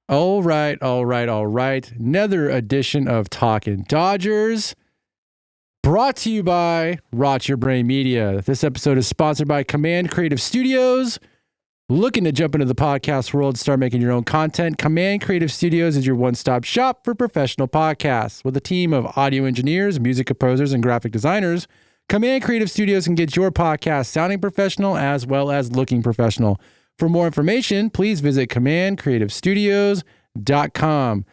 All right. Another edition of Talkin' Dodgers, brought to you by Rot Your Brain Media. This episode is sponsored by Command Creative Studios. Looking to jump into the podcast world and start making your own content? Command Creative Studios is your one-stop shop for professional podcasts. With a team of audio engineers, music composers, and graphic designers, Command Creative Studios can get your podcast sounding professional as well as looking professional. For more information, please visit commandcreativestudios.com.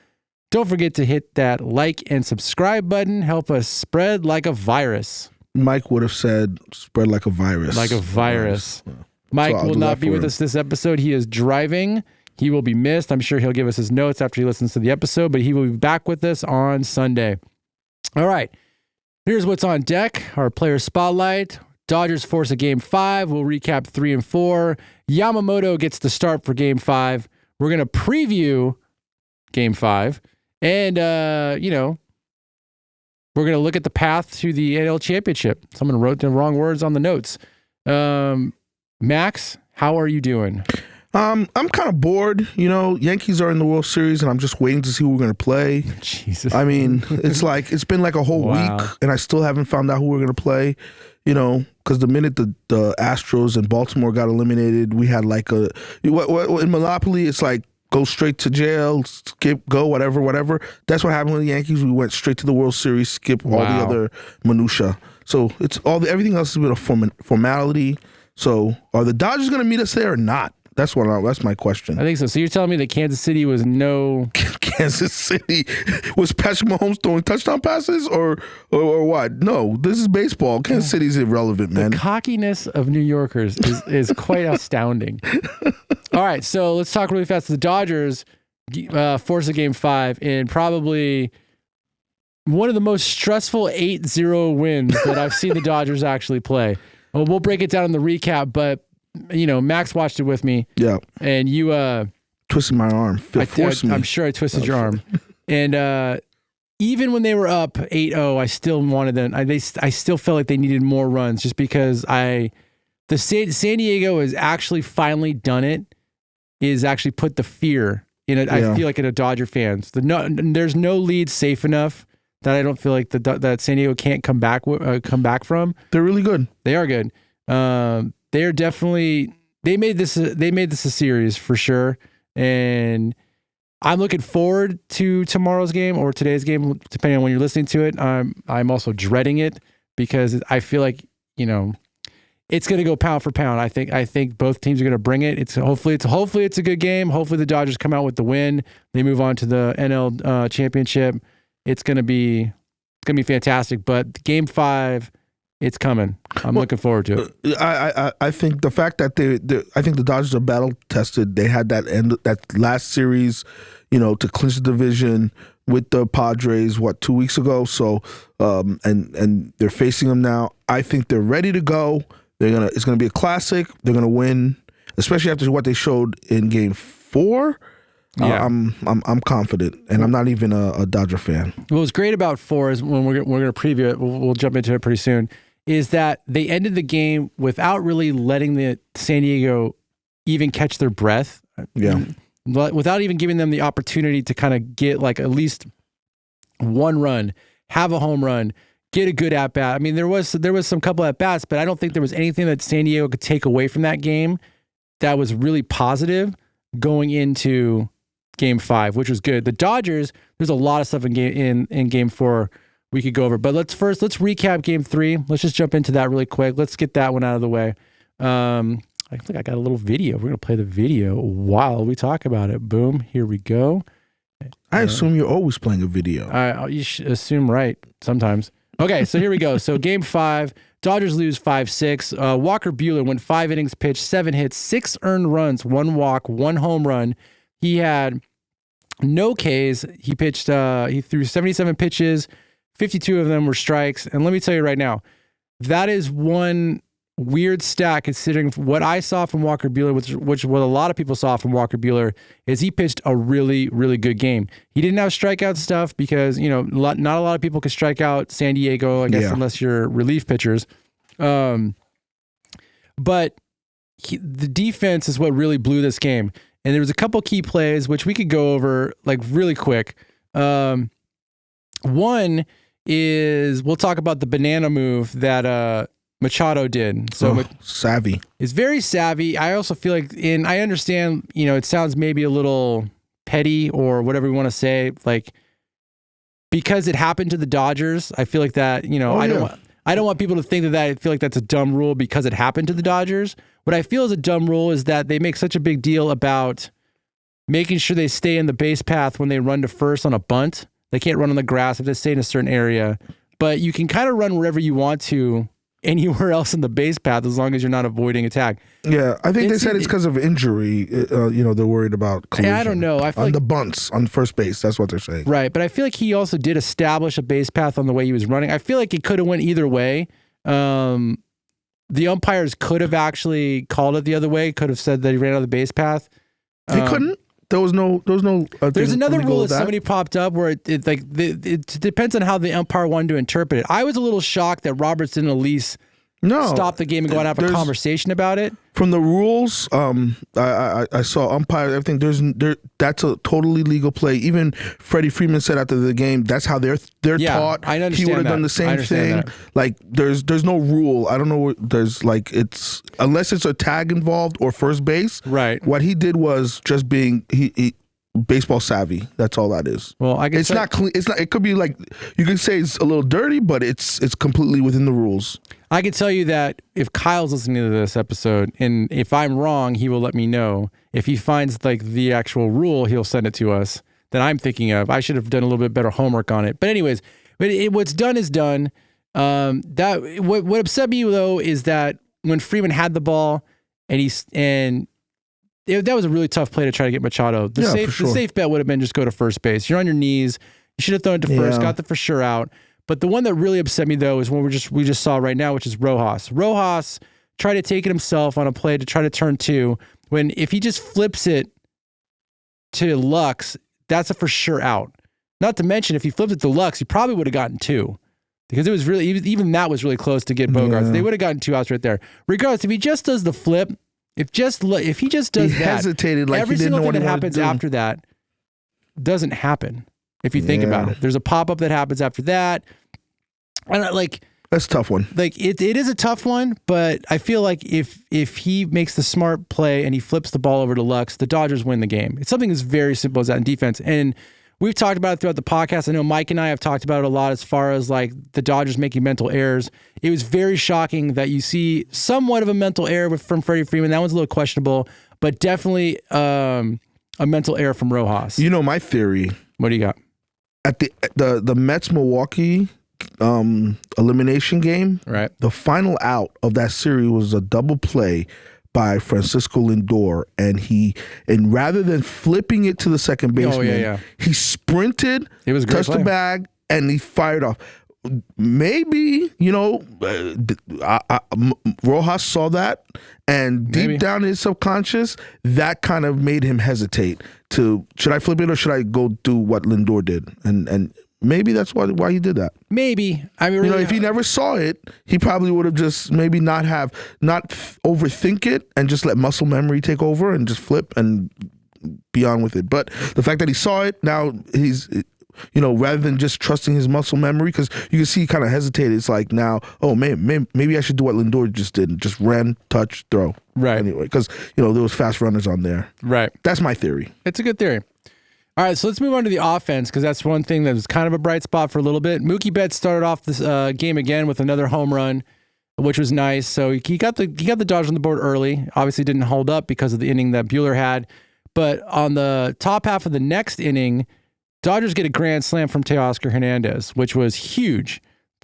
Don't forget to hit that like and subscribe button. Help us spread like a virus. Mike would have said spread like a virus. Like a virus. Mike will not be with us this episode. He is driving. He will be missed. I'm sure he'll give us his notes after he listens to the episode, but he will be back with us on Sunday. All right. Here's what's on deck. Our player spotlight. Dodgers force a Game 5. We'll recap 3 and 4. Yamamoto gets the start for Game 5. We're going to preview Game 5. And, we're going to look at the path to the AL Championship. Someone wrote the wrong words on the notes. Max, how are you doing? I'm kind of bored. Yankees are in the World Series, and I'm just waiting to see who we're going to play. Jesus. I mean, it's been like a whole week, and I still haven't found out who we're going to play. Because the minute the Astros and Baltimore got eliminated, we had like in Monopoly, it's like go straight to jail, skip, go, whatever. That's what happened with the Yankees. We went straight to the World Series, skip all the other minutia. So it's everything else has been a formality. So are the Dodgers going to meet us there or not? That's my question. I think so. So you're telling me that Kansas City was no... Kansas City was Patrick Mahomes throwing touchdown passes or what? No, this is baseball. Kansas City's irrelevant, man. The cockiness of New Yorkers is quite astounding. All right, so let's talk really fast. The Dodgers force a Game 5 in probably one of the most stressful 8-0 wins that I've seen the Dodgers actually play. Well, we'll break it down in the recap, but Max watched it with me. Yeah. And you twisted my arm. Forced me. I'm sure I twisted your arm. And even when they were up 8-0, I still wanted them. I still felt like they needed more runs just because San Diego has actually finally done it, is actually put the fear in it. Yeah. I feel like in a Dodger fans. There's no lead safe enough that I don't feel like that San Diego can't come back from. They're really good. They are good. They're definitely they made this a series for sure, and I'm looking forward to tomorrow's game or today's game, depending on when you're listening to it. I'm also dreading it because I feel like it's going to go pound for pound. I think both teams are going to bring it. Hopefully it's a good game. Hopefully the Dodgers come out with the win. They move on to the NL championship. It's going to be fantastic. But Game 5. It's coming. I'm looking forward to it. I think the fact that I think the Dodgers are battle tested. They had that last series, to clinch the division with the Padres 2 weeks ago. So and they're facing them now. I think they're ready to go. It's gonna be a classic. They're gonna win, especially after what they showed in Game 4. Yeah. I'm confident, and I'm not even a Dodger fan. What's great about 4 is when we're going to preview it. We'll jump into it pretty soon. Is that they ended the game without really letting the San Diego even catch their breath. Yeah. Without even giving them the opportunity to kind of get like at least one run, have a home run, get a good at bat. I mean, there was some couple at bats, but I don't think there was anything that San Diego could take away from that game that was really positive going into Game 5, which was good. The Dodgers, there's a lot of stuff in Game 4 we could go over, but let's recap Game 3. Let's just jump into that really quick. Let's get that one out of the way. I think I got a little video. We're gonna play the video while we talk about it. Boom, here we go. I assume you're always playing a video. You should assume right sometimes. Okay, so here we go. So Game 5, Dodgers lose 5-6. Walker Buehler went 5 innings pitched, 7 hits, 6 earned runs, 1 walk, 1 home run. He had no Ks. He pitched. He threw 77 pitches. 52 of them were strikes. And let me tell you right now, that is one weird stat considering what I saw from Walker Buehler, which what a lot of people saw from Walker Buehler, is he pitched a really, really good game. He didn't have strikeout stuff because, not a lot of people can strike out San Diego, I guess, unless you're relief pitchers. But the defense is what really blew this game. And there was a couple key plays, which we could go over like really quick. One is, we'll talk about the banana move that Machado did. So savvy. It's very savvy. I also feel like, and I understand, it sounds maybe a little petty or whatever we want to say, like, because it happened to the Dodgers. I feel like that, I don't want people to think that I feel like that's a dumb rule because it happened to the Dodgers. What I feel is a dumb rule is that they make such a big deal about making sure they stay in the base path when they run to first on a bunt. They can't run on the grass if they stay in a certain area. But you can kind of run wherever you want to anywhere else in the base path as long as you're not avoiding attack. Yeah, I think they said it's because of injury. They're worried about collision. I don't know. I feel on the bunts on first base. That's what they're saying. Right, but I feel like he also did establish a base path on the way he was running. I feel like it could have went either way. The umpires could have actually called it the other way. Could have said that he ran out of the base path. He couldn't. There was no. There's another rule that somebody popped up where it depends on how the umpire wanted to interpret it. I was a little shocked that Roberts didn't at least stop the game and go out and have a conversation about it. From the rules, I saw umpires. Everything. That's a totally legal play. Even Freddie Freeman said after the game, that's how they're taught. I understand he would have done the same thing. That. Like there's no rule. I don't know. There's like it's unless it's a tag involved or first base. Right. What he did was just being he baseball savvy. That's all that is. Well, I guess it's not clean. It's not. It could be like you could say it's a little dirty, but it's completely within the rules. I can tell you that if Kyle's listening to this episode, and if I'm wrong, he will let me know. If he finds like the actual rule, he'll send it to us that I'm thinking of. I should have done a little bit better homework on it. But anyways, what's done is done. What upset me though is that when Freeman had the ball that was a really tough play to try to get Machado. The safe bet would have been just go to first base. You're on your knees. You should have thrown it to first, got the for sure out. But the one that really upset me though is one we just saw right now, which is Rojas. Rojas tried to take it himself on a play to try to turn two. When if he just flips it to Lux, that's a for sure out. Not to mention if he flipped it to Lux, he probably would have gotten two. Because it was really even that was really close to get Bogarts. They would have gotten two outs right there. Regardless, if he just does the flip, if he just does he hesitated like every he didn't single know thing what that he happens after that doesn't happen. If you think about it, there's a pop up that happens after that. And that's a tough one. Like it is a tough one, but I feel like if he makes the smart play and he flips the ball over to Lux, the Dodgers win the game. It's something as very simple as that in defense. And we've talked about it throughout the podcast. I know Mike and I have talked about it a lot as far as like the Dodgers making mental errors. It was very shocking that you see somewhat of a mental error from Freddie Freeman. That one's a little questionable, but definitely a mental error from Rojas. You know my theory. What do you got? At the Mets Milwaukee elimination game, right? The final out of that series was a double play by Francisco Lindor, and rather than flipping it to the second baseman, he sprinted, it was a touched play. The bag, and he fired off. Maybe Rojas saw that, and deep down in his subconscious, that kind of made him hesitate to should I flip it or should I go do what Lindor did, and maybe that's why he did that. Maybe. I mean, really, if he never saw it, he probably would have just maybe not overthink it and just let muscle memory take over and just flip and be on with it. But the fact that he saw it, now he's, rather than just trusting his muscle memory, because you can see he kind of hesitated. It's like now, maybe I should do what Lindor just did, just ran, touch, throw. Right. Anyway, because, there was fast runners on there. Right. That's my theory. It's a good theory. All right, so let's move on to the offense because that's one thing that was kind of a bright spot for a little bit. Mookie Betts started off this game again with another home run, which was nice. So he got the Dodgers on the board early. Obviously didn't hold up because of the inning that Buehler had. But on the top half of the next inning, Dodgers get a grand slam from Teoscar Hernandez, which was huge,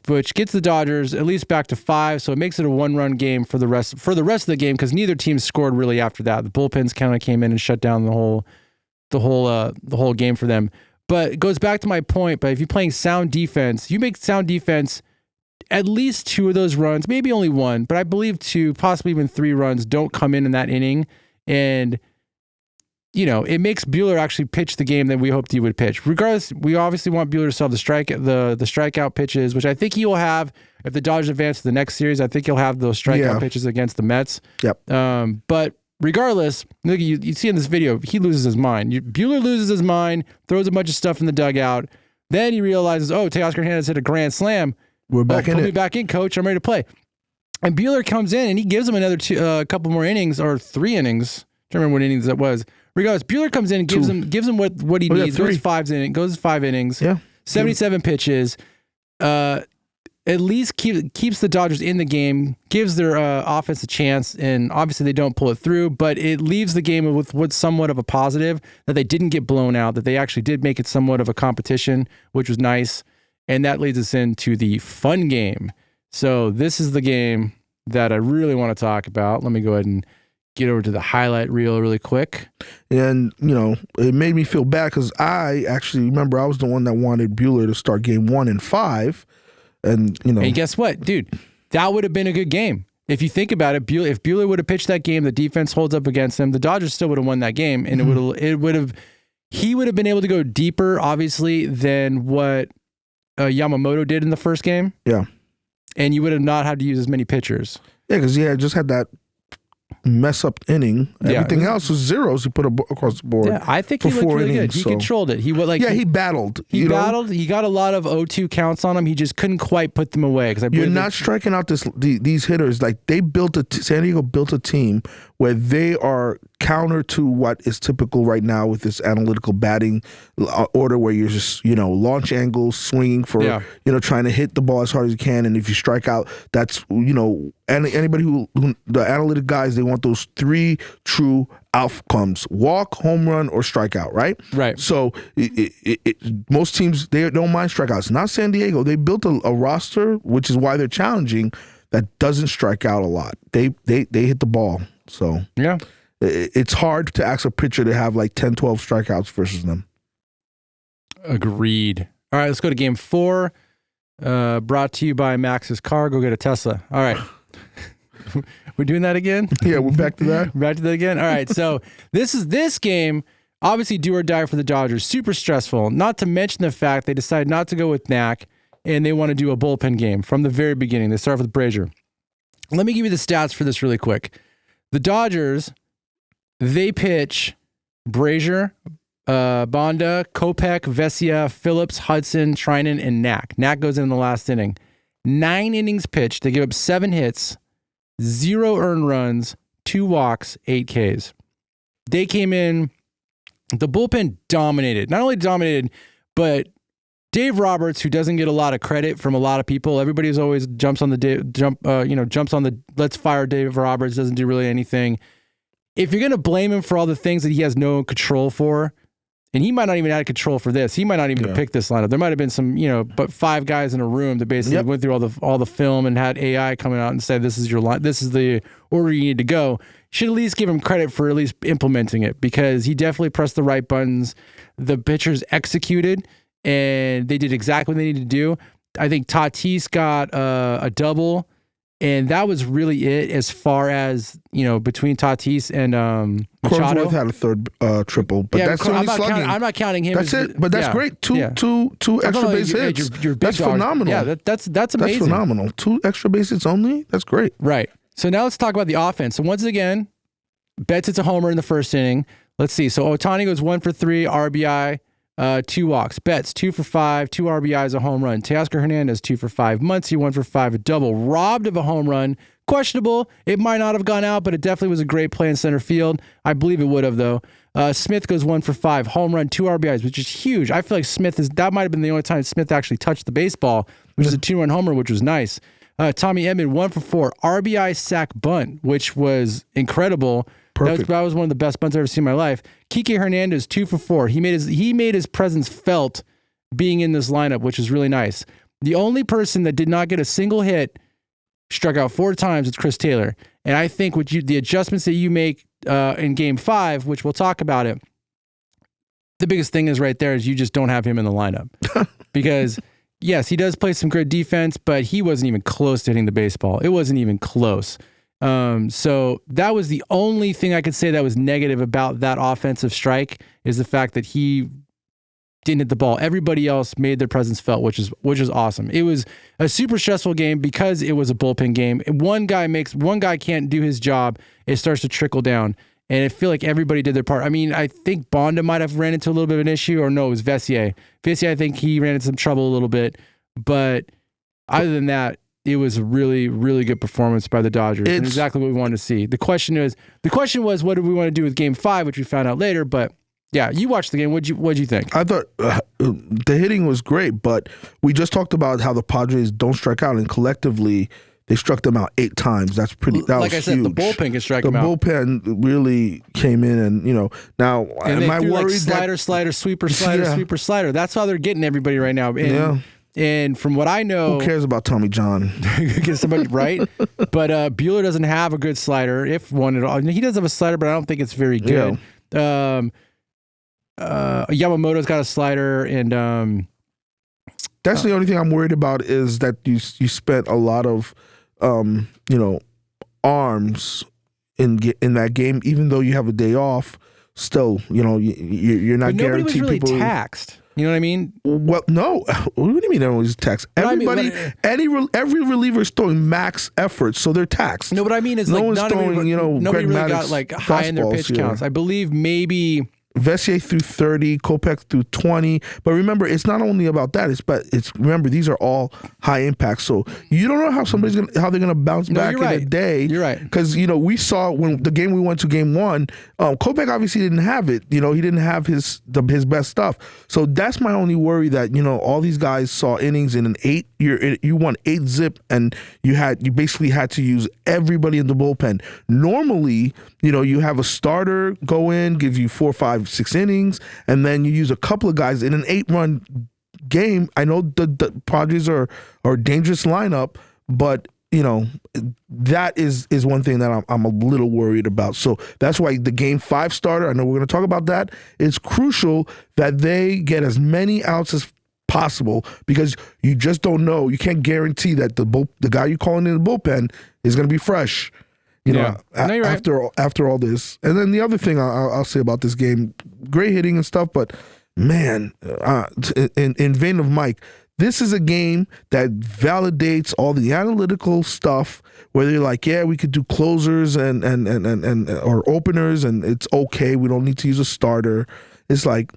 which gets the Dodgers at least back to 5. So it makes it a one-run game for the rest of the game because neither team scored really after that. The bullpens kind of came in and shut down the whole game for them. But it goes back to my point, but if you're playing sound defense, you make sound defense, at least 2 of those runs, maybe only 1, but I believe 2, possibly even 3 runs don't come in that inning. And, it makes Buehler actually pitch the game that we hoped he would pitch. Regardless, we obviously want Buehler to still have the strikeout pitches, which I think he will have if the Dodgers advance to the next series. I think he'll have those strikeout pitches against the Mets. Yep. But regardless, look, you see in this video, he loses his mind. Buehler loses his mind, throws a bunch of stuff in the dugout. Then he realizes, Teoscar Hernandez hit a grand slam. We're back in put it. me back in, coach. I'm ready to play. And Buehler comes in and he gives him another couple more innings or 3 innings. I don't remember what innings that was. Regardless, Buehler comes in and gives him what he needs. Goes 5 innings. Yeah. 77 pitches. At least keeps the Dodgers in the game, gives their offense a chance, and obviously they don't pull it through, but it leaves the game with what's somewhat of a positive, that they didn't get blown out, that they actually did make it somewhat of a competition, which was nice, and that leads us into the fun game. So this is the game that I really want to talk about. Let me go ahead and get over to the highlight reel really quick. And, it made me feel bad because I actually remember I was the one that wanted Buehler to start game 1 in 5. And guess what, dude? That would have been a good game. If you think about it, if Buehler would have pitched that game, the defense holds up against him, the Dodgers still would have won that game, and he would have been able to go deeper, obviously, than what Yamamoto did in the first game. Yeah, and you would have not had to use as many pitchers. Yeah, because he had just had that mess up inning. Everything else was zeros he put across the board. Yeah, I think he looked really good. He controlled it. He battled. He battled. He got a lot of 0-2 counts on him. He just couldn't quite put them away. Because you're not striking out these hitters. Like San Diego built a team where they are counter to what is typical right now with this analytical batting order, where you're just launch angles, swinging for trying to hit the ball as hard as you can, and if you strike out, that's anybody who the analytic guys, they want those 3 true outcomes: walk, home run, or strikeout. Right. So most teams, they don't mind strikeouts. Not San Diego. They built a roster, which is why they're challenging, that doesn't strike out a lot. They hit the ball. So yeah. It's hard to ask a pitcher to have like 10, 12 strikeouts versus them. Agreed. All right, let's go to game 4. Brought to you by Max's Car. Go get a Tesla. All right. We're doing that again? Yeah, we're back to that. Back to that again? All right, so this game, obviously do or die for the Dodgers. Super stressful. Not to mention the fact they decided not to go with Knack, and they want to do a bullpen game from the very beginning. They start with Brazier. Let me give you the stats for this really quick. The Dodgers, they pitch Brazier, Bonda, Kopech, Vesia, Phillips, Hudson, Trinan, and Knack. Knack goes in the last inning. 9 innings pitched. They give up 7 hits, 0 earned runs, 2 walks, 8 Ks. They came in, the bullpen dominated. Not only dominated, but Dave Roberts, who doesn't get a lot of credit from a lot of people. Everybody's always jumps on the let's fire Dave Roberts, doesn't do really anything. If you're going to blame him for all the things that he has no control for, and he might not even have control for this, he might not even have picked this lineup. There might have been some, but 5 guys in a room that basically went through all the film and had AI coming out and said, this is your line, this is the order you need to go. Should at least give him credit for at least implementing it, because he definitely pressed the right buttons. The pitchers executed, and they did exactly what they needed to do. I think Tatis got a double, and that was really it as far as, between Tatis and Machado. Cronenworth had a third triple, but that's only slugging. I'm not counting him. That's it, but that's great. Two extra base hits. That's phenomenal. Yeah, that's amazing. That's phenomenal. 2 extra base hits only? That's great. Right. So now let's talk about the offense. So once again, Betts hits a homer in the first inning. Let's see. So Ohtani goes 1 for 3, RBI. 2 walks. Betts 2 for 5, 2 RBIs, a home run. Teoscar Hernandez 2 for 5. Muncy 1 for 5, a double. Robbed of a home run. Questionable. It might not have gone out, but it definitely was a great play in center field. I believe it would have, though. Smith goes 1 for 5, home run, 2 RBIs, which is huge. I feel like that might have been the only time Smith actually touched the baseball, which is a 2-run homer, which was nice. Tommy Edman 1 for 4, RBI sack bunt, which was incredible. Perfect. That was one of the best bunts I've ever seen in my life. Kike Hernandez 2 for 4. He made his presence felt being in this lineup, which is really nice. The only person that did not get a single hit, struck out 4 times, is Chris Taylor. And I think the adjustments that you make in Game 5, which we'll talk about it, the biggest thing is right there is you just don't have him in the lineup. Because yes, he does play some good defense, but he wasn't even close to hitting the baseball. It wasn't even close. So that was the only thing I could say that was negative about that offensive strike, is the fact that he didn't hit the ball. Everybody else made their presence felt, which is awesome. It was a super stressful game because it was a bullpen game. One guy can't do his job. It starts to trickle down. And I feel like everybody did their part. I mean, I think Bonda might have ran into a little bit of an issue, or no, it was Vessier. Vessier, I think he ran into some trouble a little bit. But other than that, it was a really, really good performance by the Dodgers. And exactly what we wanted to see. The question was, what do we want to do with Game 5, which we found out later. But yeah, you watched the game. What'd you think? I thought the hitting was great, but we just talked about how the Padres don't strike out, and collectively they struck them out 8 times. That was like I said, huge. the bullpen can strike them out. The bullpen really came in, and now and am I worried like slider, sweeper, sweeper, slider. That's how they're getting everybody right now. And, and from what I know, who cares about Tommy John? Get somebody right, but Buehler doesn't have a good slider, if one at all. He does have a slider, but I don't think it's very good. Yeah. Yamamoto's got a slider, and that's the only thing I'm worried about is that you spent a lot of arms in that game, even though you have a day off. Still, you're not guaranteed. Nobody was really people taxed. You know what I mean? Well, no. What do you mean everyone's taxed? Everybody, every reliever is throwing max effort, so they're taxed. No, what I mean is no one's throwing, nobody really got like high in their pitch counts. I believe maybe Vessier threw 30, Kopech threw 20. But remember, it's not only about that. Remember, these are all high impact. So you don't know how how they're gonna bounce back in a day. You're right. Because we saw when the game we went to, Game 1, Kopech obviously didn't have it. He didn't have his best stuff. So that's my only worry, that all these guys saw innings in an 8. You won 8-zip, and you basically had to use everybody in the bullpen. Normally, you have a starter go in, give you 4, 5, 6 innings, and then you use a couple of guys in an 8-run game. I know the Padres are a dangerous lineup, but that is one thing that I'm a little worried about. So that's why the Game 5 starter, I know we're going to talk about that, it's crucial that they get as many outs as possible, because you just don't know. You can't guarantee that the guy you're calling in the bullpen is going to be fresh. After all this. And then the other thing I'll say about this game, great hitting and stuff, but man, in vein of Mike, this is a game that validates all the analytical stuff where they're like, yeah, we could do closers and or openers, and it's okay. We don't need to use a starter. It's like,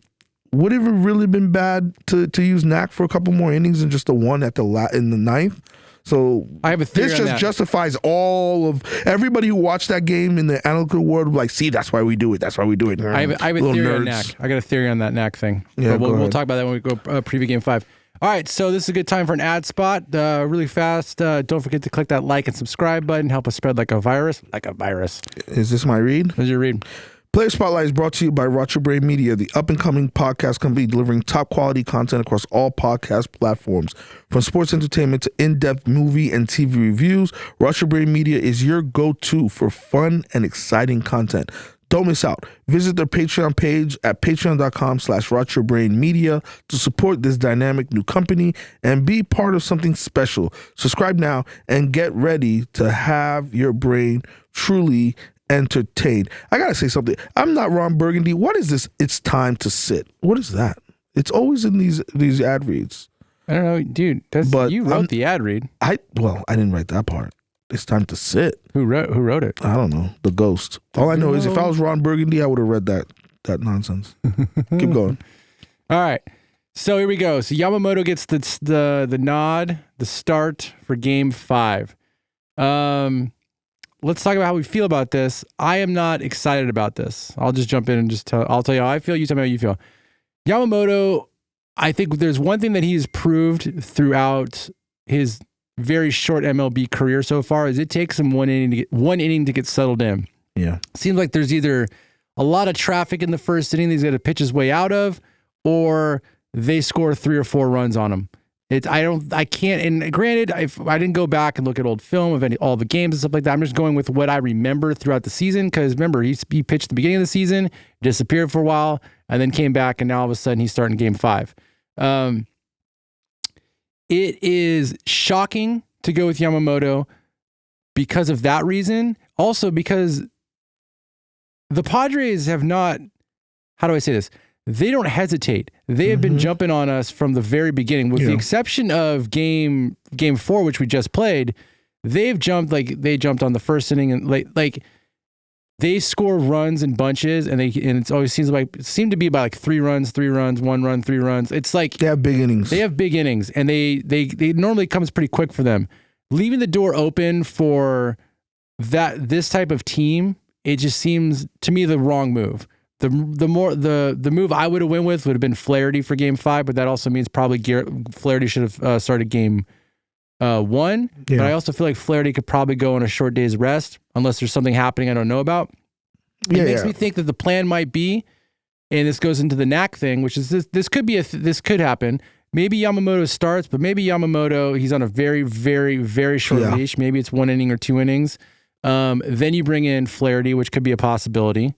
would it have really been bad to use Knack for a couple more innings than just the one in the 9th? So I have a theory this just justifies all of everybody who watched that game in the analytical world. Like, see, that's why we do it. That's why we do it. I have a theory on Knack. I got a theory on that Knack thing. Yeah, we'll talk about that when we go preview Game 5. All right, so this is a good time for an ad spot. Really fast. Don't forget to click that like and subscribe button. Help us spread like a virus. Like a virus. Is this my read? What's your read? Player Spotlight is brought to you by Roger Brain Media, the up-and-coming podcast company delivering top-quality content across all podcast platforms. From sports entertainment to in-depth movie and TV reviews, Roger Brain Media is your go-to for fun and exciting content. Don't miss out. Visit their Patreon page at patreon.com/RogerBrainMedia to support this dynamic new company and be part of something special. Subscribe now and get ready to have your brain truly entertained. I gotta say something. I'm not Ron Burgundy. What is this? It's time to sit. What is that? It's always in these ad reads. I don't know, dude. You wrote the ad read. I didn't write that part. It's time to sit. Who wrote it? I don't know. The ghost. All I know is if I was Ron Burgundy, I would have read that nonsense. Keep going. All right. So here we go. So Yamamoto gets the nod, the start for Game 5. Let's talk about how we feel about this. I am not excited about this. I'll just jump in and I'll tell you how I feel. You tell me how you feel. Yamamoto, I think there's one thing that he has proved throughout his very short MLB career so far is it takes him one inning to get settled in. Yeah. Seems like there's either a lot of traffic in the first inning that he's got to pitch his way out of, or they score 3 or 4 runs on him. I can't, and granted, if I didn't go back and look at old film of all the games and stuff like that, I'm just going with what I remember throughout the season, because remember, he pitched at the beginning of the season, disappeared for a while, and then came back, and now all of a sudden he's starting Game 5. It is shocking to go with Yamamoto because of that reason. Also because the Padres have not, how do I say this? They don't hesitate. They have been jumping on us from the very beginning, with the exception of game 4, which we just played. They jumped on the first inning, and like they score runs in bunches, and it always seemed to be by like 3 runs, 1 run, 3 runs. It's like they have big innings. They have big innings, and they normally comes pretty quick for them. Leaving the door open for this type of team, it just seems to me the wrong move. The move I would have went with would have been Flaherty for Game 5, but that also means probably Flaherty should have started Game 1. Yeah. But I also feel like Flaherty could probably go on a short day's rest unless there's something happening I don't know about. It makes me think that the plan might be, and this goes into the knack thing, which is this could happen. Maybe Yamamoto starts, but maybe Yamamoto, he's on a very, very, very short leash. Maybe it's 1 inning or 2 innings. Then you bring in Flaherty, which could be a possibility.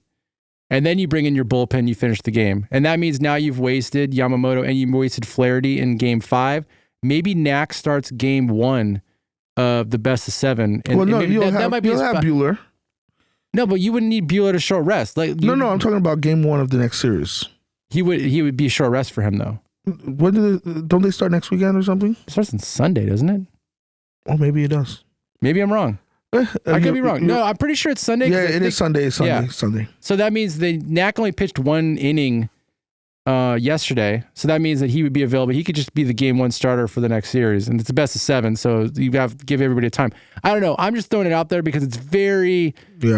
And then you bring in your bullpen, you finish the game. And that means now you've wasted Yamamoto and you've wasted Flaherty in Game 5. Maybe Knack starts Game 1 of the best of 7. And, you'll have Buehler. No, but you wouldn't need Buehler to short rest. I'm talking about Game 1 of the next series. He would be a short rest for him, though. When don't they start next weekend or something? It starts on Sunday, doesn't it? Oh, maybe it does. Maybe I'm wrong. I could be wrong. No, I'm pretty sure it's Sunday. Yeah, it is Sunday. It's Sunday. Yeah. Sunday. So that means Knack only pitched 1 inning yesterday. So that means that he would be available. He could just be the Game 1 starter for the next series. And it's the best of 7. So you have to give everybody time. I don't know. I'm just throwing it out there because it's very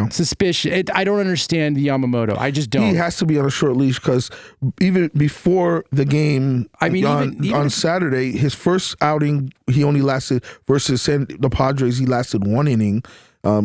suspicious. I don't understand Yamamoto. I just don't. He has to be on a short leash because even before the game on Saturday, his first outing, he only lasted versus the Padres, he lasted 1 inning.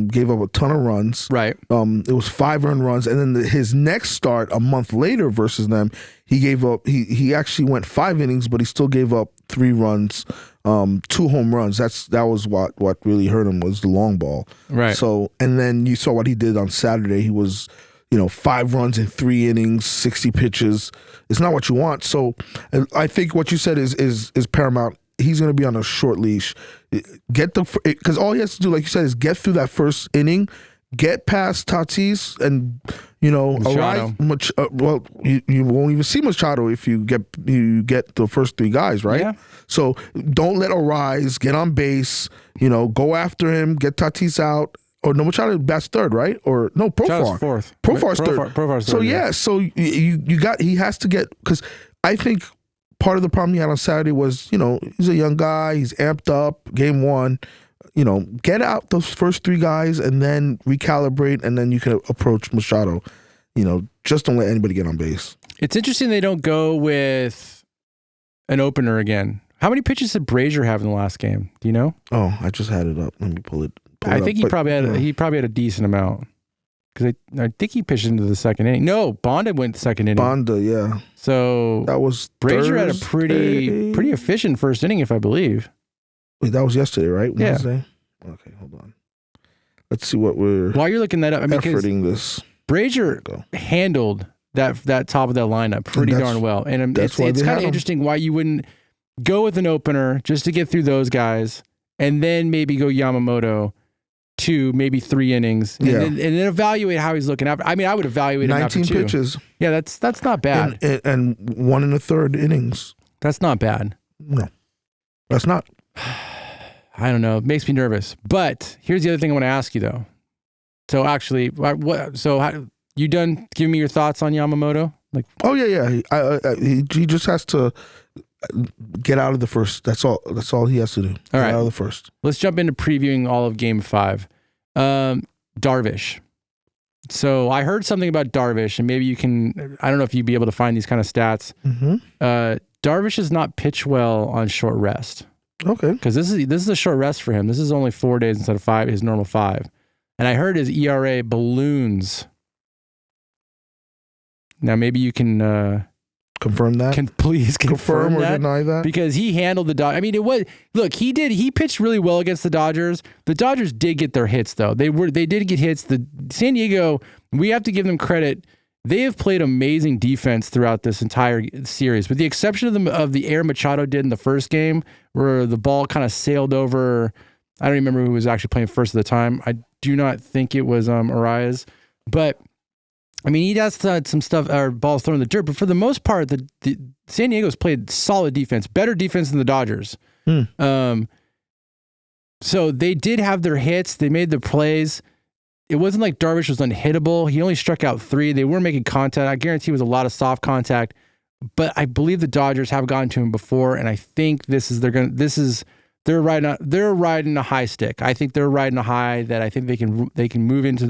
Gave up a ton of runs. Right. It was 5 earned runs. And then his next start a month later versus them, he gave up, he actually went 5 innings, but he still gave up 3 runs, 2 home runs. That was what really hurt him was the long ball. Right. So, and then you saw what he did on Saturday. He was, 5 runs in 3 innings, 60 pitches. It's not what you want. So I think what you said is paramount. He's going to be on a short leash. Because all he has to do, like you said, is get through that first inning, get past Tatis, and Machado. You won't even see Machado if you get the first 3 guys, right? Yeah. So don't let Arise get on base. Go after him, get Tatis out. Or no, Machado bats 3rd, right? Or no, Profar's 4th. Profar's 3rd. Profar's 3rd. So so he has to get, because I think part of the problem he had on Saturday was, he's a young guy, he's amped up, Game 1, get out those first 3 guys and then recalibrate, and then you can approach Machado. Just don't let anybody get on base. It's interesting they don't go with an opener again. How many pitches did Brazier have in the last game? Do you know? Oh, I just had it up. Let me pull it. I think he probably had a decent amount. Because I think he pitched into the 2nd inning. No, Bonda went 2nd inning. Bonda, yeah. So that was Brazier had a pretty efficient first inning, if I believe. Wait, that was yesterday, right? Yeah. Wednesday? Okay, hold on. Let's see what we're while you're looking that up. efforting this. Brazier handled that top of that lineup pretty darn well, and it's kind of interesting why you wouldn't go with an opener just to get through those guys, and then maybe go Yamamoto. 2, maybe 3 innings, and then evaluate how he's looking after. I mean, I would evaluate him after 2. 19 pitches. Yeah, that's not bad. And 1 1/3 innings. That's not bad. No, that's not. I don't know. It makes me nervous. But here's the other thing I want to ask you, though. So actually, you done giving me your thoughts on Yamamoto? Oh yeah. He just has to get out of the first. That's all he has to do. All right. Get out of the first. Let's jump into previewing all of Game 5. Darvish. So I heard something about Darvish, and maybe you can. I don't know if you'd be able to find these kind of stats. Mm-hmm. Darvish does not pitch well on short rest. Okay. Because this is a short rest for him. This is only 4 days instead of 5. His normal 5. And I heard his ERA balloons. Now maybe you can. Confirm that. Can please confirm or that? Deny that? Because he handled the Dodgers. I mean, he pitched really well against the Dodgers. The Dodgers did get their hits, though. They did get hits. The San Diego, we have to give them credit. They have played amazing defense throughout this entire series, with the exception of the air Machado did in the first game, where the ball kind of sailed over. I don't remember who was actually playing first at the time. I do not think it was Arias, but I mean, he does some stuff, or balls thrown in the dirt, but for the most part, the San Diego's played solid defense, better defense than the Dodgers. So they did have their hits. They made their plays. it wasn't like Darvish was unhittable. He only struck out 3. They weren't making contact. I guarantee it was a lot of soft contact. But I believe the Dodgers have gotten to him before, and I think they're riding a high stick. I think they're riding a high that I think they can move into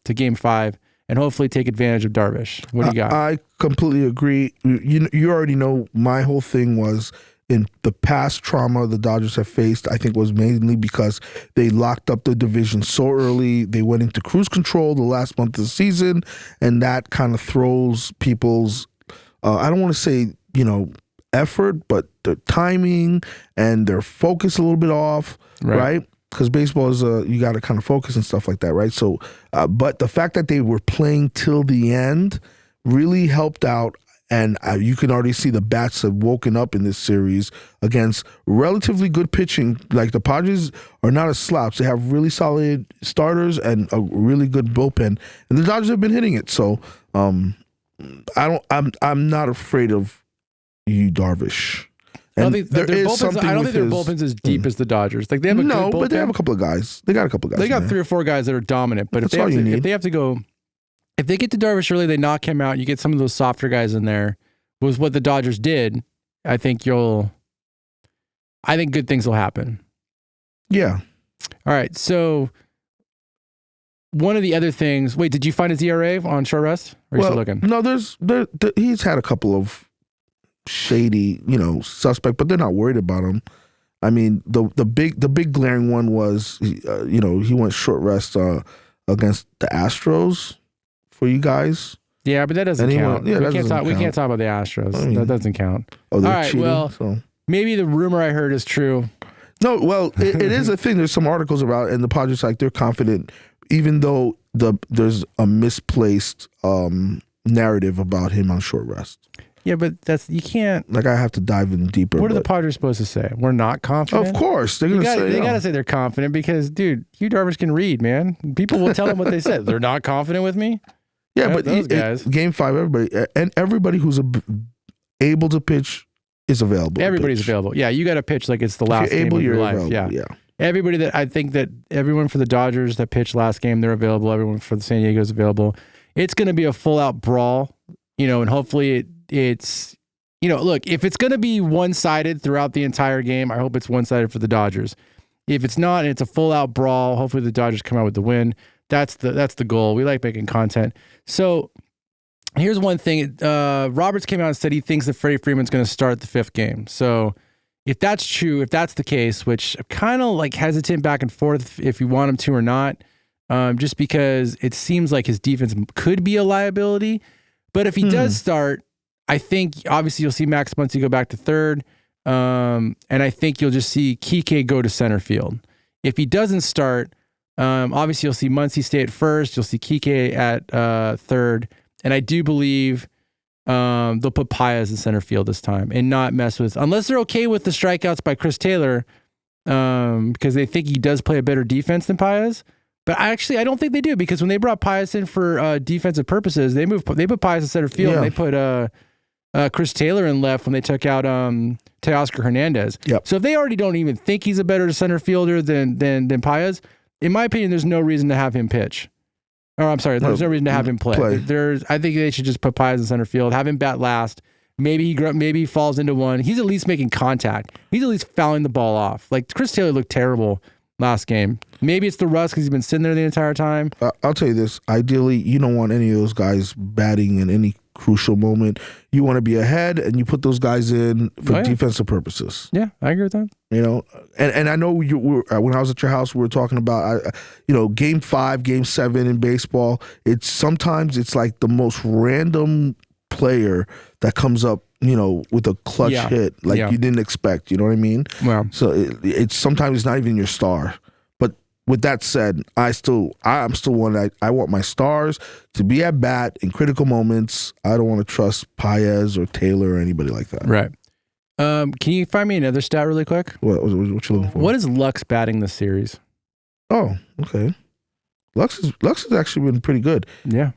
to Game 5 and hopefully take advantage of Darvish. What do you got? I completely agree. You already know my whole thing was in the past trauma the Dodgers have faced, I think was mainly because they locked up the division so early. They went into cruise control the last month of the season, and that kind of throws people's, I don't want to say, effort, but their timing and their focus a little bit off, right? Because baseball is you got to kind of focus and stuff like that, right? So, but the fact that they were playing till the end really helped out. And you can already see the bats have woken up in this series against relatively good pitching. Like the Padres are not a slouch. They have really solid starters and a really good bullpen. And the Dodgers have been hitting it. So I'm not afraid of you, Darvish. I don't think their bullpen's as deep as the Dodgers. Like they have a good bullpen. But they have a couple of guys. They got a couple of guys. They got 3 or 4 guys that are dominant. But if they have to go. If they get to Darvish early, they knock him out. You get some of those softer guys in there. Was what the Dodgers did. I think good things will happen. Yeah. All right. So one of the other things. Wait, did you find his ERA on short rest? Or are you still looking? No. He's had a couple of shady, suspect, but they're not worried about him. I mean, the big glaring one was, he went short rest against the Astros. For you guys, yeah, but that doesn't count. We can't talk about the Astros. That doesn't count. All right, cheating, well, maybe the rumor I heard is true. No, well, it is a thing. There's some articles about it, and the Padres they're confident, even though there's a misplaced narrative about him on short rest. Yeah, but you can't. Like I have to dive in deeper. What are the Padres supposed to say? We're not confident. Of course, they're gonna say. They gotta say they're confident because, dude, Hugh Darvish can read, man. People will tell them what they said. They're not confident with me. Yeah, but those guys. Game 5, everybody who's able to pitch is available. Everybody's available. Yeah, you got to pitch like it's the last game of your life. Available, yeah. Everybody everyone for the Dodgers that pitched last game, they're available. Everyone for the San Diego is available. It's going to be a full out brawl, and hopefully it's, look, if it's going to be one-sided throughout the entire game, I hope it's one-sided for the Dodgers. If it's not, and it's a full out brawl, hopefully the Dodgers come out with the win. That's the goal. We like making content. So here's one thing. Roberts came out and said he thinks that Freddie Freeman's going to start the 5th game. So if that's true, if that's the case, which I'm kind of like hesitant back and forth if you want him to or not, just because it seems like his defense could be a liability. But if he does start, I think obviously you'll see Max Muncy go back to 3rd. And I think you'll just see Kike go to center field. If he doesn't start, obviously you'll see Muncy stay at 1st. You'll see Kike at 3rd. And I do believe they'll put Paez in center field this time and not mess with, unless they're okay with the strikeouts by Chris Taylor, because they think he does play a better defense than Paez. But I don't think they do, because when they brought Paez in for defensive purposes, they put Paez in center field and they put Chris Taylor in left when they took out Teoscar Hernandez. Yep. So if they already don't even think he's a better center fielder than Paez, in my opinion, there's no reason to have him pitch. Or I'm sorry, there's no reason to have him play. I think they should just put Paez in center field, have him bat last. Maybe he falls into one. He's at least making contact. He's at least fouling the ball off. Like Chris Taylor looked terrible last game. Maybe it's the rust because he's been sitting there the entire time. I'll tell you this. Ideally, you don't want any of those guys batting in any crucial moment. You want to be ahead, and you put those guys in for defensive purposes. Yeah, I agree with that. And I know when I was at your house, we were talking about, Game 5, Game 7 in baseball. Sometimes it's like the most random player that comes up, with a clutch hit you didn't expect. You know what I mean? Wow. So it's sometimes it's not even your star. But with that said, I'm still one. I want my stars to be at bat in critical moments. I don't want to trust Paez or Taylor or anybody like that. Right. Can you find me another stat really quick? What you looking for? What is Lux batting this series? Oh, okay. Lux has actually been pretty good. Yeah.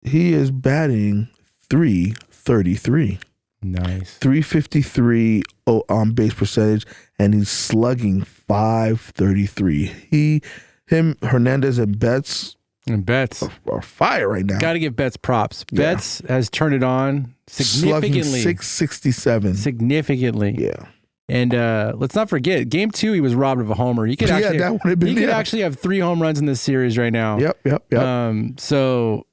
He is batting .333. Nice. .353 on base percentage, and he's slugging .533. He him, Hernández, and Betts. And Betts are fire right now. Got to give Betts props. Yeah. Betts has turned it on significantly. Slugging 667. Significantly. Yeah. And let's not forget, game 2, he was robbed of a homer. He could actually, that would have been, he could actually have 3 home runs in this series right now. Yep. So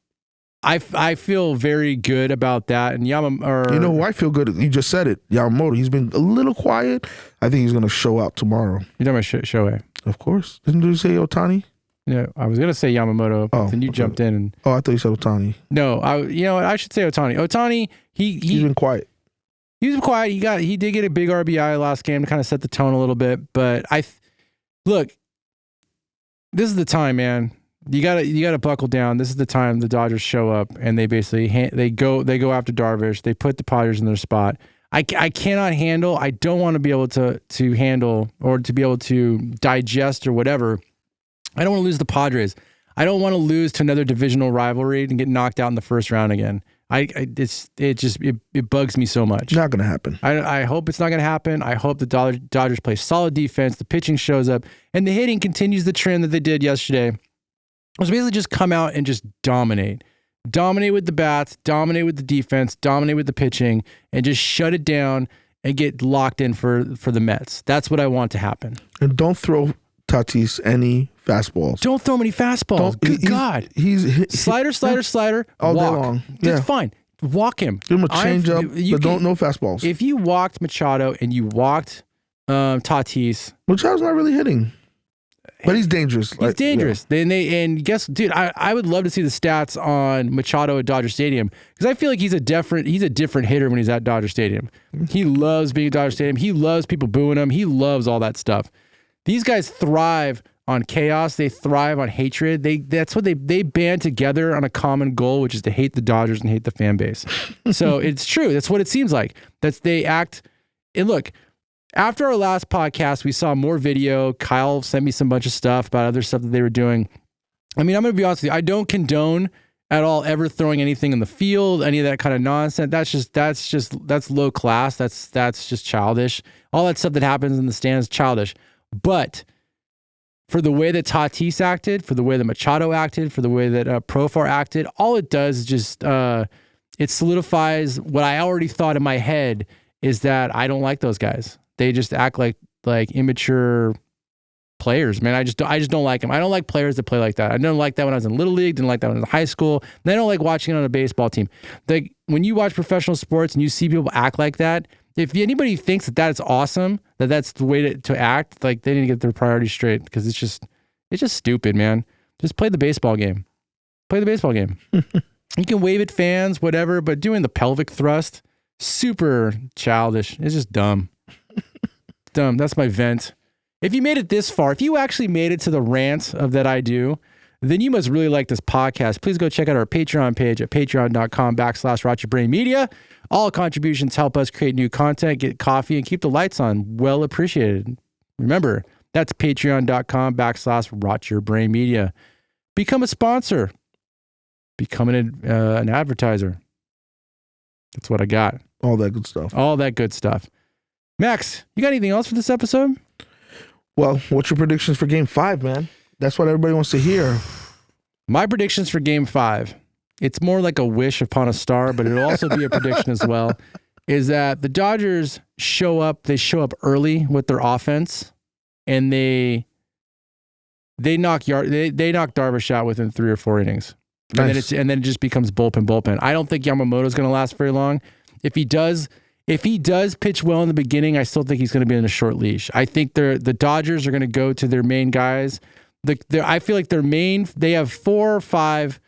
I feel very good about that. And Yamamoto, you know who I feel good? You just said it. Yamamoto. He's been a little quiet. I think he's going to show out tomorrow. You're talking about Shohei? Of course. Didn't you say Ohtani? No, I was gonna say Yamamoto, but then you jumped in and. Oh, I thought you said Ohtani. No, you know what? I should say Ohtani. Ohtani, he's been quiet. He's been quiet. He did get a big RBI last game to kind of set the tone a little bit. But look, this is the time, man. You gotta buckle down. This is the time the Dodgers show up and they basically they go after Darvish. They put the Padres in their spot. I cannot handle. I don't want to be able to handle or to be able to digest or whatever. I don't want to lose the Padres. I don't want to lose to another divisional rivalry and get knocked out in the first round again. It bugs me so much. Not gonna happen. I hope it's not gonna happen. I hope the Dodgers play solid defense. The pitching shows up, and the hitting continues the trend that they did yesterday. It was basically just come out and just dominate with the bats, dominate with the defense, dominate with the pitching, and just shut it down and get locked in for the Mets. That's what I want to happen. And don't throw Tatis any fastballs. Don't throw him any fastballs. Good God. He's slider all walk. day long. That's fine. Walk him. Give him a change up, but no fastballs. If you walked Machado and you walked Tatis, Machado's not really hitting, but he's dangerous. He's dangerous. Yeah. And guess, dude, I would love to see the stats on Machado at Dodger Stadium because I feel like he's a different hitter when he's at Dodger Stadium. He loves being at Dodger Stadium. He loves people booing him. He loves all that stuff. These guys thrive on chaos. They thrive on hatred. That's what they band together on a common goal, which is to hate the Dodgers and hate the fan base. So it's true. That's what it seems like. They act. And look, after our last podcast, we saw more video. Kyle sent me some bunch of stuff about other stuff that they were doing. I mean, I'm going to be honest with you. I don't condone at all ever throwing anything in the field, any of that kind of nonsense. That's low class. That's just childish. All that stuff that happens in the stands, childish. But for the way that Tatis acted, for the way that Machado acted, for the way that Profar acted, all it does is just it solidifies what I already thought in my head is that I don't like those guys. They just act like immature players, man. I just don't like them. I don't like players that play like that. I didn't like that when I was in Little League. Didn't like that when I was in high school. And I don't like watching it on a baseball team. When you watch professional sports and you see people act like that, if anybody thinks that that's awesome, that's the way to act, like they need to get their priorities straight because it's just stupid, man. Just play the baseball game. Play the baseball game. You can wave at fans, whatever, but doing the pelvic thrust, super childish. It's just dumb. Dumb. That's my vent. If you made it this far, if you actually made it to the rant of that I do, then you must really like this podcast. Please go check out our Patreon page at patreon.com/rotyourbrainmedia. All contributions help us create new content, get coffee, and keep the lights on. Well appreciated. Remember, that's patreon.com/rotyourbrainmedia. Become a sponsor. Become an advertiser. That's what I got. All that good stuff. All that good stuff. Max, you got anything else for this episode? Well, what's your predictions for Game 5, man? That's what everybody wants to hear. My predictions for Game 5, it's more like a wish upon a star, but it'll also be a prediction as well, is that the Dodgers show up early with their offense, and they knock Darvish out within 3 or 4 innings. Nice. And then it just becomes bullpen. I don't think Yamamoto's going to last very long. If he does pitch well in the beginning, I still think he's going to be in a short leash. I think the Dodgers are going to go to their main guys. I feel like they have 4 or 5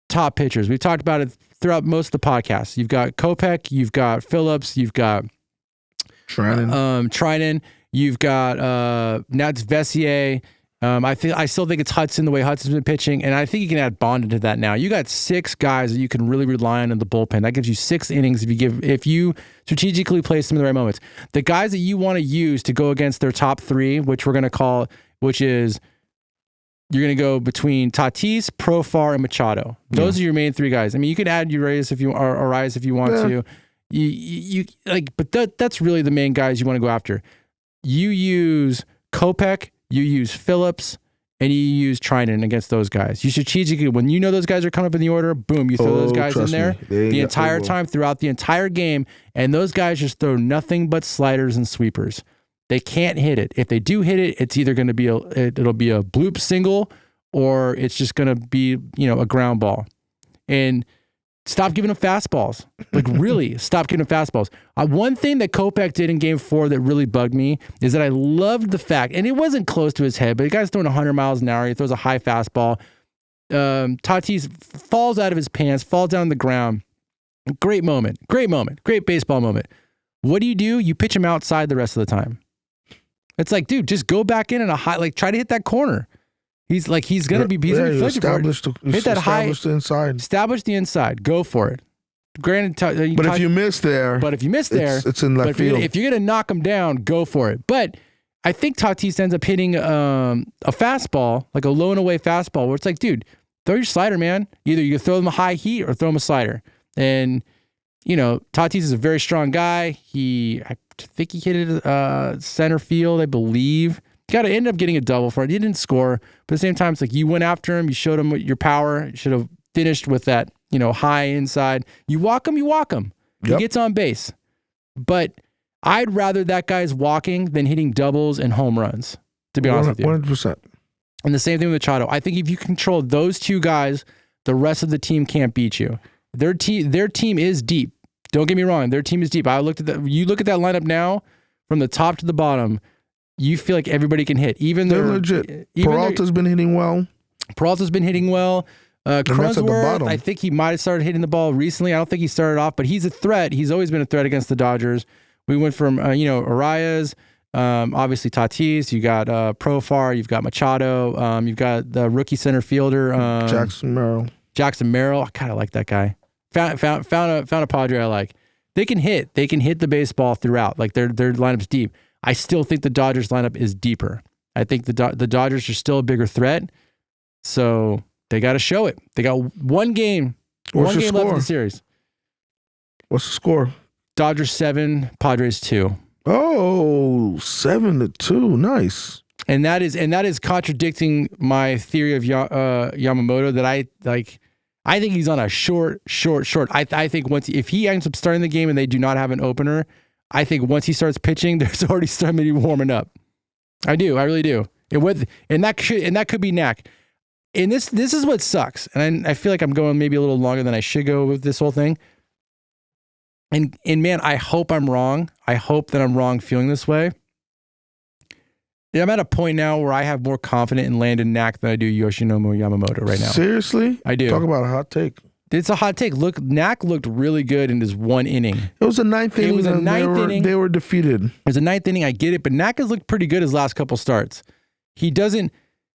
top pitchers. We've talked about it throughout most of the podcast. You've got Kopech, you've got Phillips, you've got Trinan, you've got now it's Vessier. I still think it's Hudson, the way Hudson's been pitching, and I think you can add Bond into that now. You got 6 guys that you can really rely on in the bullpen. That gives you 6 innings if you strategically place them in the right moments. The guys that you want to use to go against their top 3, which is you're going to go between Tatis, Profar, and Machado. Those are your main 3 guys. I mean, you can add Urias if you want to. But that's really the main guys you want to go after. You use Kopech, you use Phillips, and you use Trinan against those guys. You strategically, when you know those guys are coming up in the order, boom, you throw those guys in there the entire time throughout the entire game, and those guys just throw nothing but sliders and sweepers. They can't hit it. If they do hit it, it's either going to be it'll be a bloop single, or it's just going to be, a ground ball. And stop giving them fastballs. Like, really, stop giving them fastballs. One thing that Kopech did in Game 4 that really bugged me is that I loved the fact, and it wasn't close to his head, but the guy's throwing 100 miles an hour. He throws a high fastball. Tatis falls out of his pants, falls down on the ground. Great moment. Great baseball moment. What do? You pitch him outside the rest of the time. It's like, dude, just go back in a high, try to hit that corner. He's going to be establish the inside. Establish the inside. Go for it. Granted, but if you miss there, it's in left field. If you're going to knock him down, go for it. But I think Tatis ends up hitting a fastball, like a low and away fastball, where it's like, dude, throw your slider, man. Either you throw him a high heat or throw him a slider. And, Tatis is a very strong guy. I think he hit it center field, I believe. Got to end up getting a double for it. He didn't score, but at the same time, it's like you went after him. You showed him your power. You should have finished with that, high inside. You walk him. Yep. He gets on base. But I'd rather that guy's walking than hitting doubles and home runs, to be honest with you. 100%. And the same thing with Machado. I think if you control those two guys, the rest of the team can't beat you. Their team is deep. Don't get me wrong. Their team is deep. You look at that lineup now, from the top to the bottom. You feel like everybody can hit. They're legit. Peralta's been hitting well. Cronenworth, I think he might have started hitting the ball recently. I don't think he started off, but he's a threat. He's always been a threat against the Dodgers. We went from, Arias, obviously Tatis. You got Profar. You've got Machado. You've got the rookie center fielder. Jackson Merrill. I kind of like that guy. Found a Padre I like. They can hit. They can hit the baseball throughout. Like their lineup's deep. I still think the Dodgers lineup is deeper. I think the Dodgers are still a bigger threat. So they got to show it. They got one game left in the series. What's the score? Dodgers 7, Padres 2. Oh, 7-2. Nice. And that is contradicting my theory of Yamamoto that I like. I think he's on a short. I think if he ends up starting the game and they do not have an opener, I think once he starts pitching, there's already somebody warming up. I really do. And that could be knack. And this is what sucks. And I feel like I'm going maybe a little longer than I should go with this whole thing. And man, I hope I'm wrong. I hope that I'm wrong feeling this way. And I'm at a point now where I have more confidence in Landon Knack than I do Yoshinobu Yamamoto right now. Seriously? I do. Talk about a hot take. It's a hot take. Look, Knack looked really good in his one inning. It was a ninth inning. They were defeated. It was a ninth inning. I get it, but Knack has looked pretty good his last couple starts. He doesn't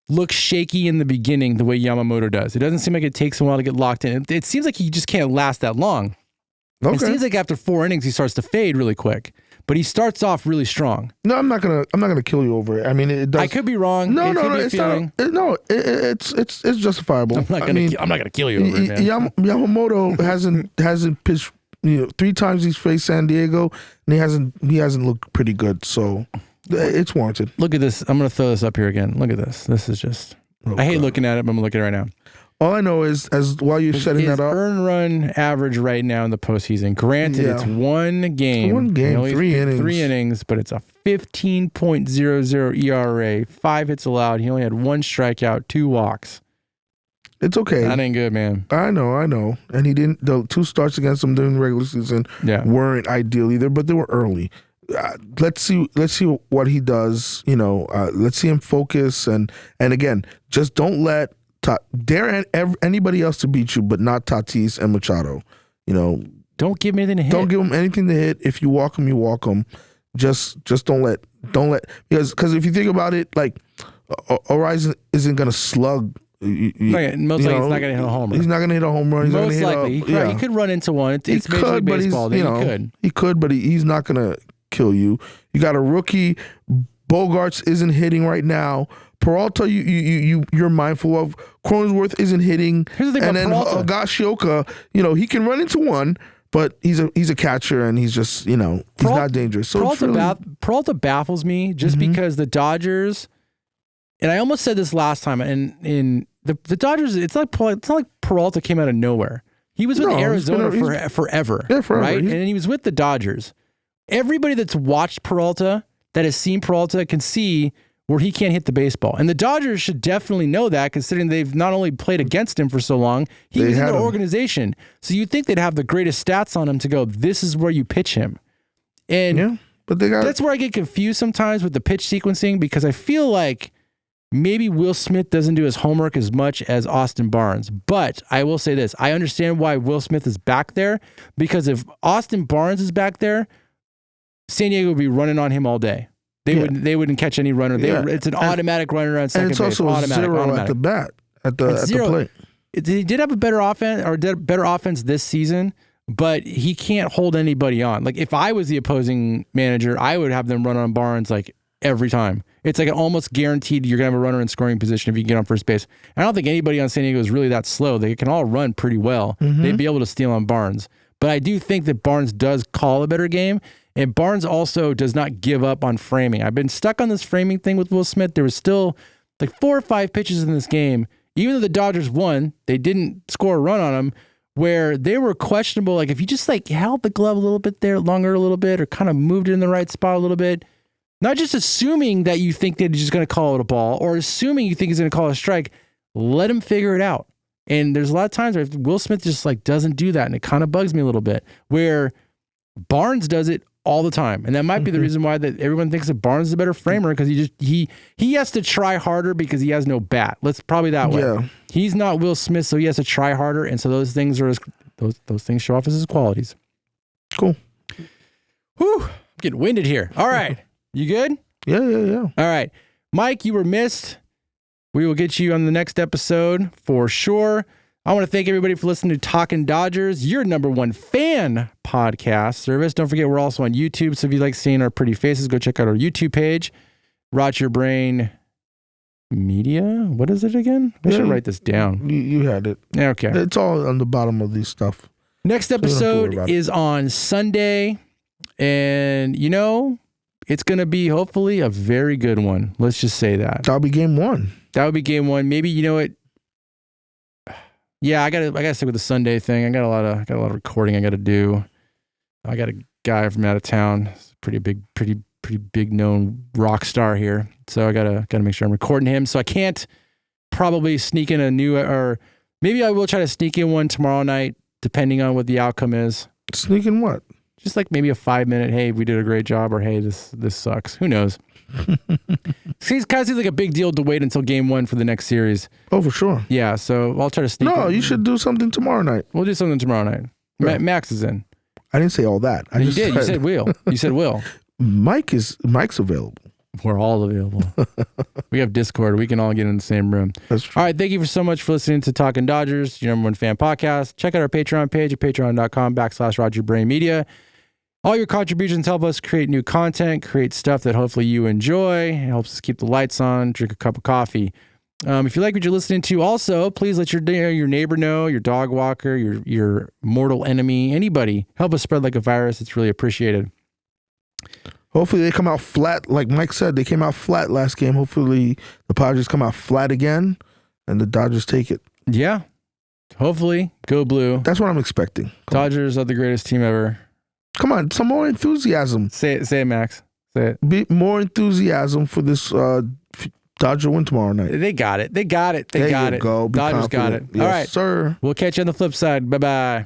look shaky in the beginning the way Yamamoto does. It doesn't seem like it takes a while to get locked in. It seems like he just can't last that long. Okay. It seems like after 4 innings he starts to fade really quick. But he starts off really strong. No, I'm not gonna kill you over it. I mean, it does. I could be wrong. No, it's not. It's justifiable. I'm not gonna kill you over it, man. Yamamoto hasn't pitched 3 times he's faced San Diego, and he hasn't looked pretty good. So it's warranted. Look at this. I'm gonna throw this up here again. Look at this. This is just. I hate looking at it, but I'm gonna look at it right now. All I know is, while you're setting that up, earned run average right now in the postseason. Granted, it's one game. It's 1 game, 3 innings. 3 innings, but it's a 15.00 ERA, 5 hits allowed. He only had 1 strikeout, 2 walks. It's okay. That ain't good, man. I know. And he didn't. The 2 starts against him during the regular season weren't ideal either, but they were early. Let's see what he does. Let's see him focus and again, just don't let dare anybody else to beat you, but not Tatis and Machado. Don't give him anything to hit. Don't give him anything to hit. If you walk him, you walk him. Just don't let because if you think about it, like Horizon isn't gonna slug. Most likely, he's not gonna hit a home run. He's not gonna hit a home run. Most likely, he could run into one. It's Major League Baseball. He could, but he's not gonna kill you. You got a rookie. Bogarts isn't hitting right now. Peralta, you're mindful of. Cronenworth isn't hitting. Here's the thing about Peralta. Higashioka, he can run into one, but he's a catcher and he's just, he's not dangerous. So Peralta baffles me just because the Dodgers, and I almost said this last time, and in the Dodgers, it's not like Peralta came out of nowhere. He was with Arizona forever. Yeah, forever. Right? And he was with the Dodgers. Everybody that's watched Peralta, that has seen Peralta, can see where he can't hit the baseball. And the Dodgers should definitely know that, considering they've not only played against him for so long, he was in their organization. So you'd think they'd have the greatest stats on him to go, this is where you pitch him. And but that's where I get confused sometimes with the pitch sequencing, because I feel like maybe Will Smith doesn't do his homework as much as Austin Barnes. But I will say this. I understand why Will Smith is back there, because if Austin Barnes is back there, San Diego would be running on him all day. They wouldn't catch any runner. It's an automatic runner on second base. And it's also zero at the bat, at the plate. He did have a better offense this season, but he can't hold anybody on. Like, if I was the opposing manager, I would have them run on Barnes like every time. It's like almost guaranteed you're going to have a runner in scoring position if you can get on first base. I don't think anybody on San Diego is really that slow. They can all run pretty well. They'd be able to steal on Barnes. But I do think that Barnes does call a better game. And Barnes also does not give up on framing. I've been stuck on this framing thing with Will Smith. There was still like 4 or 5 pitches in this game. Even though the Dodgers won, they didn't score a run on him, where they were questionable. Like, if you just like held the glove a little bit there, longer a little bit, or kind of moved it in the right spot a little bit, not just assuming that you think that he's just going to call it a ball, or assuming you think he's going to call it a strike, let him figure it out. And there's a lot of times where Will Smith just like doesn't do that. And it kind of bugs me a little bit, where Barnes does it all the time. And that might be the reason why that everyone thinks that Barnes is a better framer, because he has to try harder because he has no bat. Let's probably that way. Yeah. He's not Will Smith, so he has to try harder, and so those things are those things show off as his qualities. Cool. Whew. I'm getting winded here. All right. You good? Yeah. All right. Mike, you were missed. We will get you on the next episode for sure. I want to thank everybody for listening to Talkin' Dodgers, your #1 fan podcast service. Don't forget, we're also on YouTube, so if you like seeing our pretty faces, go check out our YouTube page, Rot Your Brain Media. What is it again? I should write this down. You had it. Okay. It's all on the bottom of these stuff. Next episode is on Sunday, and it's going to be hopefully a very good one. Let's just say that. That'll be game 1. That would be game 1. Maybe, yeah, I gotta stick with the Sunday thing. I got a lot of recording I gotta do. I got a guy from out of town, pretty big known rock star here. So I gotta make sure I'm recording him. So I can't probably sneak in a new, or maybe I will try to sneak in one tomorrow night, depending on what the outcome is. Sneak in what? Just like maybe a 5-minute, hey, we did a great job, or hey, this sucks. Who knows? It kind of seems like a big deal to wait until game 1 for the next series. Oh, for sure. Yeah, so I'll try to sneak. No, you should do something tomorrow night. We'll do something tomorrow night. Yeah. Max is in. I didn't say all that. You did. You said Will. You said Will. Mike's available. We're all available. We have Discord. We can all get in the same room. That's true. All right. Thank you so much for listening to Talkin' Dodgers, your #1 fan podcast. Check out our Patreon page at patreon.com/RogerBrainMedia. All your contributions help us create new content, create stuff that hopefully you enjoy. It helps us keep the lights on, drink a cup of coffee. If you like what you're listening to, also, please let your neighbor know, your dog walker, your mortal enemy, anybody. Help us spread like a virus. It's really appreciated. Hopefully they come out flat. Like Mike said, they came out flat last game. Hopefully the Padres come out flat again and the Dodgers take it. Yeah. Hopefully. Go blue. That's what I'm expecting. Dodgers are the greatest team ever. Come on, some more enthusiasm. Say it, Max. Say it. Be more enthusiasm for this Dodger win tomorrow night. They got it. There you go. Dodgers got it. Yes, all right, sir. We'll catch you on the flip side. Bye-bye.